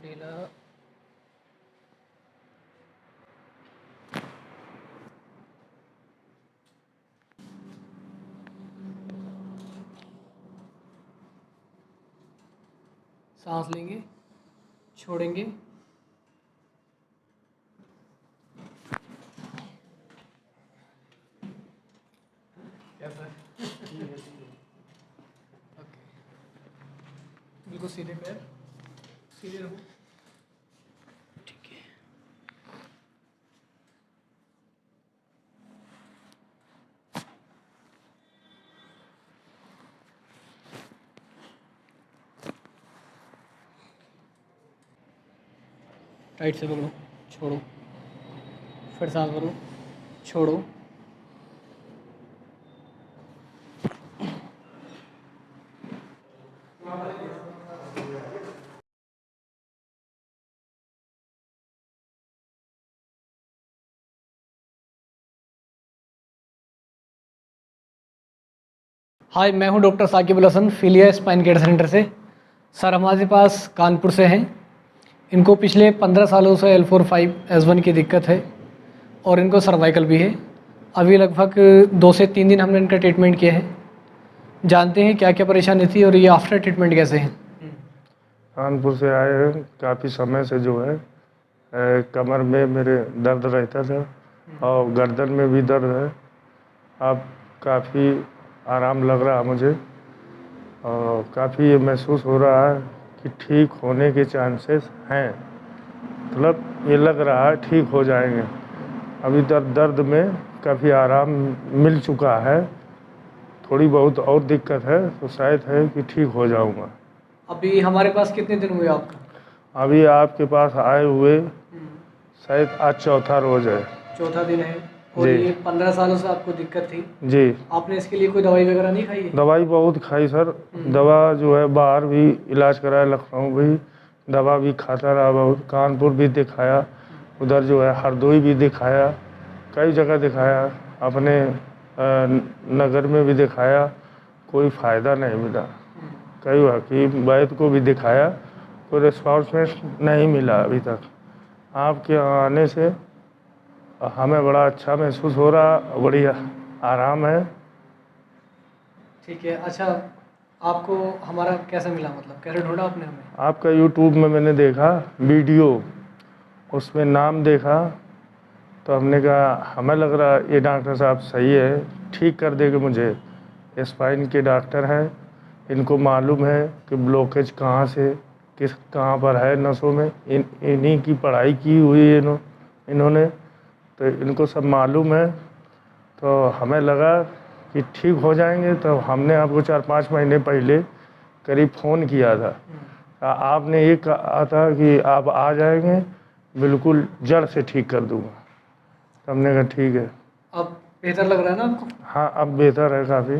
लीला। सांस लेंगे, छोड़ेंगे। कैसा है? ओके, बिल्कुल सीधे पैर, सीधे रहो। ठीक है। टाइट से पकड़ो, छोड़ो, फिर सांस भरो, छोड़ो। हाय, मैं हूं doctor Sakib Al Hasan, Filia spine care centre से। सर हमारे पास कानपुर से हैं। इनको पिछले 15 सालों से L4-5S1 की दिक्कत है और इनको सर्वाइकल भी है। अभी लगभग 2 से 3 दिन हमने इनका ट्रीटमेंट किया है। जानते हैं क्या क्या परेशानी थी और ये आफ्टर ट्रीटमेंट कैसे हैं। कानपुर से आए हैं। काफ़ी समय से जो है कमर में मेरे दर्द रहता था और गर्दन में भी दर्द है। अब काफ़ी आराम लग रहा है मुझे और काफ़ी ये महसूस हो रहा है कि ठीक होने के चांसेस हैं। मतलब ये लग रहा है ठीक हो जाएंगे। अभी दर्द में काफ़ी आराम मिल चुका है। थोड़ी बहुत और दिक्कत है तो शायद है कि ठीक हो जाऊंगा। अभी हमारे पास कितने दिन हुए आपका? अभी आपके पास आए हुए शायद आज चौथा रोज़ है। चौथा दिन है। और जी। ये 15 सालों से आपको दिक्कत थी। जी। आपने इसके लिए कोई दवाई वगैरह नहीं खाई है? दवाई बहुत खाई सर। दवा जो है बाहर भी इलाज कराया, लखनऊ भी दवा भी खाता रहा बहुत। कानपुर भी दिखाया, उधर जो है हरदोई भी दिखाया, कई जगह दिखाया, अपने नगर में भी दिखाया, कोई फ़ायदा नहीं मिला। कई हकीम वैद्य को भी दिखाया, कोई रिस्पॉन्स नहीं मिला अभी तक। आपके आने से हमें बड़ा अच्छा महसूस हो रहा, बढ़िया आराम है। ठीक है। अच्छा, आपको हमारा कैसे मिला, मतलब कैसे ढूंढा आपने हमें? आपका यूट्यूब में मैंने देखा वीडियो, उसमें नाम देखा तो हमने कहा हमें लग रहा ये डॉक्टर साहब सही है, ठीक कर देंगे मुझे। स्पाइन के डॉक्टर हैं, इनको मालूम है कि ब्लॉकेज कहाँ से कहाँ पर है नसों में। इन्हीं की पढ़ाई की हुई है इन्होंने, तो इनको सब मालूम है। तो हमें लगा कि ठीक हो जाएंगे। तो हमने आपको 4-5 महीने पहले करीब फ़ोन किया था। आपने ये कहा था कि आप आ जाएंगे, बिल्कुल जड़ से ठीक कर दूंगा। तो हमने कहा ठीक है। अब बेहतर लग रहा है ना आपको? हाँ, अब बेहतर है काफ़ी।